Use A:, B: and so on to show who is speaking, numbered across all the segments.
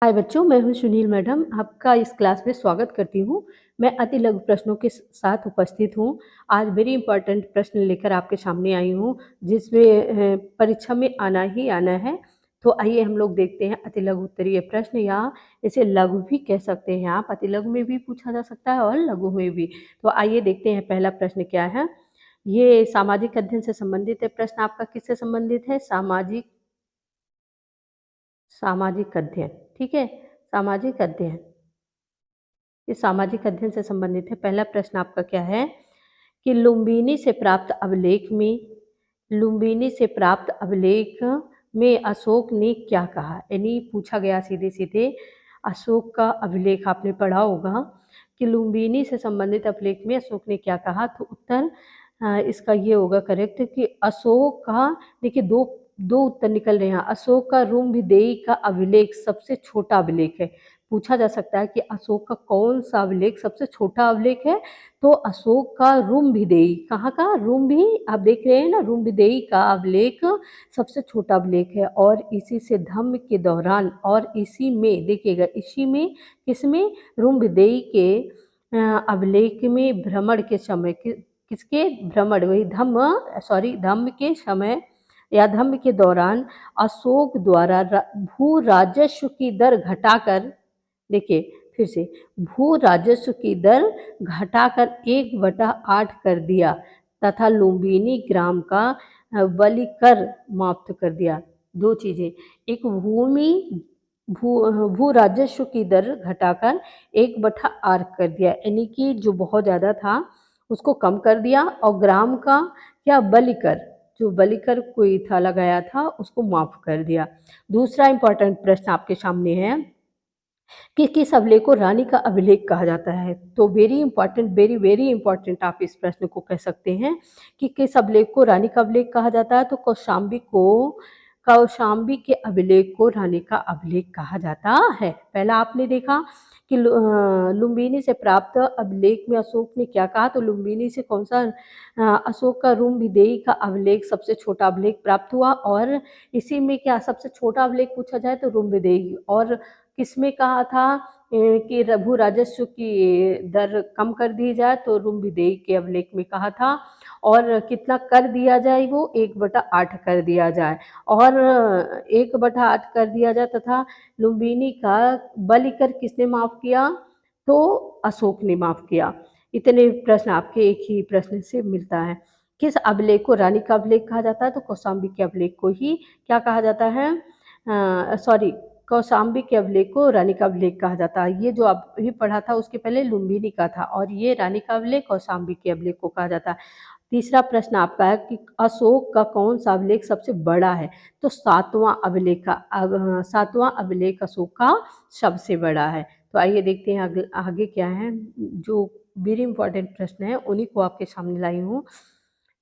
A: हाय बच्चों, मैं हूँ सुनील मैडम, आपका इस क्लास में स्वागत करती हूँ। मैं अति लघु प्रश्नों के साथ उपस्थित हूँ। आज वेरी इंपॉर्टेंट प्रश्न लेकर आपके सामने आई हूँ, जिसमें परीक्षा में आना ही आना है। तो आइए हम लोग देखते हैं अति लघु उत्तरीय प्रश्न, या इसे लघु भी कह सकते हैं आप। अति लघु में भी पूछा जा सकता है और लघु में भी। तो आइए देखते हैं पहला प्रश्न क्या है। ये सामाजिक अध्ययन से संबंधित है। प्रश्न आपका किससे संबंधित है? सामाजिक अध्ययन। ठीक है, सामाजिक अध्ययन। ये सामाजिक अध्ययन से संबंधित है। पहला प्रश्न आपका क्या है कि लुम्बिनी से प्राप्त अभिलेख में अशोक ने क्या कहा? यानी पूछा गया सीधे सीधे अशोक का अभिलेख आपने पढ़ा होगा कि लुम्बिनी से संबंधित अभिलेख में अशोक ने क्या कहा। तो उत्तर इसका ये होगा करेक्ट कि अशोक का, देखिए दो दो उत्तर निकल रहे हैं। अशोक का रुम्भदेई का अभिलेख सबसे छोटा अभिलेख है। पूछा जा सकता है कि अशोक का कौन सा अभिलेख सबसे छोटा अभिलेख है? तो अशोक का रुम्भदेई, कहाँ का? रुम्भी, आप देख रहे हैं ना, रुम्भदेई का अभिलेख सबसे छोटा अभिलेख है। और इसी से धम्म के दौरान, और इसी में देखिएगा, इसी में किसमें? रुम्भदेई के अभिलेख में भ्रमण के समय किसके भ्रमण, वही धम्म के समय या धम्म के दौरान अशोक द्वारा भू राजस्व की दर घटाकर, देखिए फिर से, भू राजस्व की दर घटाकर 1/8 कर दिया तथा लुम्बिनी ग्राम का बलिकर समाप्त कर दिया। दो चीजें, एक भू राजस्व की दर घटाकर 1/8 कर दिया, यानी कि जो बहुत ज़्यादा था उसको कम कर दिया, और ग्राम का क्या? बलिकर, जो बलिकर कोई था लगाया था उसको माफ कर दिया। दूसरा इंपॉर्टेंट प्रश्न आपके सामने है कि किस अभिलेख को रानी का अभिलेख कहा जाता है? तो very important, very very important आप इस प्रश्न को कह सकते हैं कि किस अभिलेख को रानी का अभिलेख कहा जाता है। तो कौशाम्बी के अभिलेख को रानी का अभिलेख कहा जाता है। पहला आपने देखा कि लुम्बिनी से प्राप्त अभिलेख में अशोक ने क्या कहा। तो लुम्बिनी से कौन सा? अशोक का रुम्भदेई का अभिलेख सबसे छोटा अभिलेख प्राप्त हुआ। और इसी में क्या सबसे छोटा अभिलेख पूछा जाए तो रुम्भदेई। और किसमें कहा था कि भू राजस्व की दर कम कर दी जाए, तो रुम्भदेई के अभिलेख में कहा था। और कितना कर दिया जाए? वो 1/8 कर दिया जाए, और 1/8 कर दिया जाए, तथा लुम्बिनी का बलिकर किसने माफ किया? तो अशोक ने माफ किया। इतने प्रश्न आपके एक ही प्रश्न से मिलता है। किस अभिलेख को रानी का अभिलेख कहा जाता है? तो कौशाम्बी के अभिलेख को ही क्या कहा जाता है? कौशाम्बी के अभिलेख को रानी का अभिलेख कहा जाता है। ये जो अभी पढ़ा था उसके पहले लुम्बिनी का था, और ये रानी का अभिलेख कौशाम्बी के अभिलेख को कहा जाता है। तीसरा प्रश्न आपका है कि अशोक का कौन सा अभिलेख सबसे बड़ा है? तो सातवां अभिलेख अशोक का सबसे बड़ा है। तो आइए देखते हैं आगे क्या है। जो वेरी इंपॉर्टेंट प्रश्न है उन्हीं को आपके सामने लाई हूँ।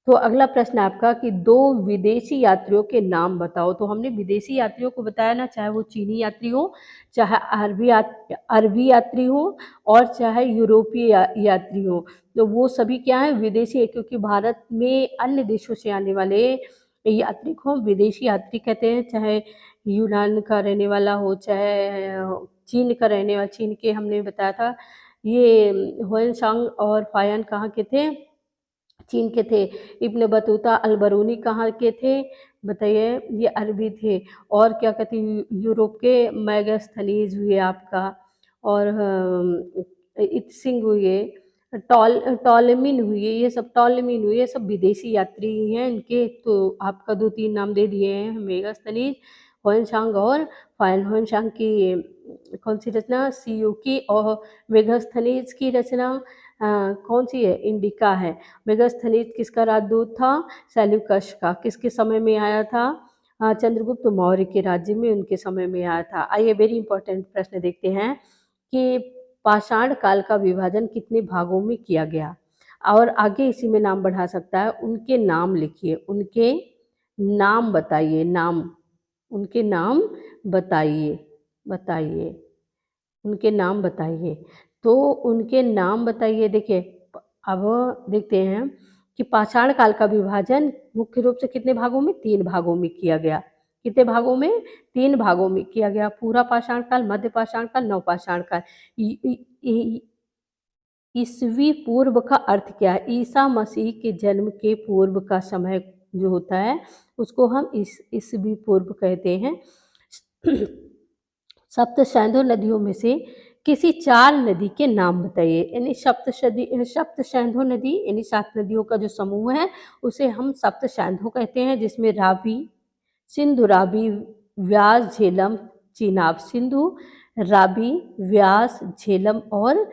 A: तो अगला प्रश्न आपका कि 2 विदेशी यात्रियों के नाम बताओ। तो हमने विदेशी यात्रियों को बताया ना, चाहे वो चीनी यात्री हो, चाहे अरबी यात्री हो, और चाहे यूरोपीय यात्री हो। तो वो सभी क्या है? विदेशी है, क्योंकि भारत में अन्य देशों से आने वाले यात्री को हम विदेशी यात्री कहते हैं। चाहे यूनान का रहने वाला हो, चाहे चीन का रहने वाला। चीन के हमने बताया था, ये हुएनसांग और फायन कहाँ के थे? चीन के थे। इब्न बतूता अल-बरूनी कहाँ के थे? बताइए, ये अरबी थे। और क्या कहते हैं, यूरोप के मैगस्थनीज हुए आपका, और इत्सिंग हुए, टॉलेमिन हुए, ये सब विदेशी यात्री ही हैं। इनके तो आपका 2-3 नाम दे दिए हैं, मेगास्थनीज, हुएनसांग और फायन। हुएनसांग की कौन सी रचना? सीयू की। और मेगास्थनीज की रचना कौन सी है? इंडिका है। मेगास्थनीज किसका राजदूत था? सेल्यूकस का। किसके समय में आया था? चंद्रगुप्त मौर्य के राज्य में, उनके समय में आया था। आइए वेरी इंपॉर्टेंट प्रश्न देखते हैं कि पाषाण काल का विभाजन कितने भागों में किया गया? और आगे इसी में नाम बढ़ा सकता है। उनके नाम लिखिए, उनके नाम बताइए, उनके नाम बताइए, उनके नाम बताइए। तो उनके नाम बताइए। देखिए, अब देखते हैं कि पाषाण काल का विभाजन मुख्य रूप से कितने भागों में? 3 भागों में किया गया। कितने भागों में? 3 भागों में किया गया, पूरा पाषाण काल, मध्य पाषाण काल, नवपाषाण काल। इ इ इ ईसवी पूर्व का अर्थ क्या है? ईसा मसीह के जन्म के पूर्व का समय जो होता है उसको हम ईसवी पूर्व कहते हैं। सप्त सिंधु नदियों में से किसी 4 नदी के नाम बताइए। यानी सप्त सिंधु नदी यानी 7 नदियों का जो समूह है उसे हम सप्त सिंधु कहते हैं, जिसमें रावी, सिंधु, रावी, व्यास, झेलम, चीनाब। सिंधु, रावी, व्यास, झेलम और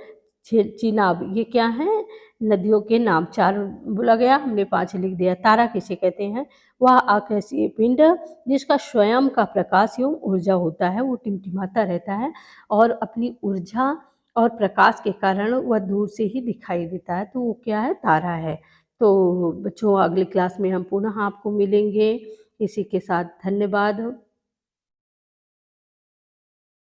A: चीनाब, ये क्या हैं? नदियों के नाम। 4 बोला गया, हमने 5 लिख दिया। तारा किसे कहते हैं? वह आकाशीय पिंड जिसका स्वयं का प्रकाश एवं ऊर्जा होता है, वो टिमटिमाता रहता है और अपनी ऊर्जा और प्रकाश के कारण वह दूर से ही दिखाई देता है, तो वो क्या है? तारा है। तो बच्चों, अगली क्लास में हम पुनः आपको मिलेंगे। इसी के साथ धन्यवाद।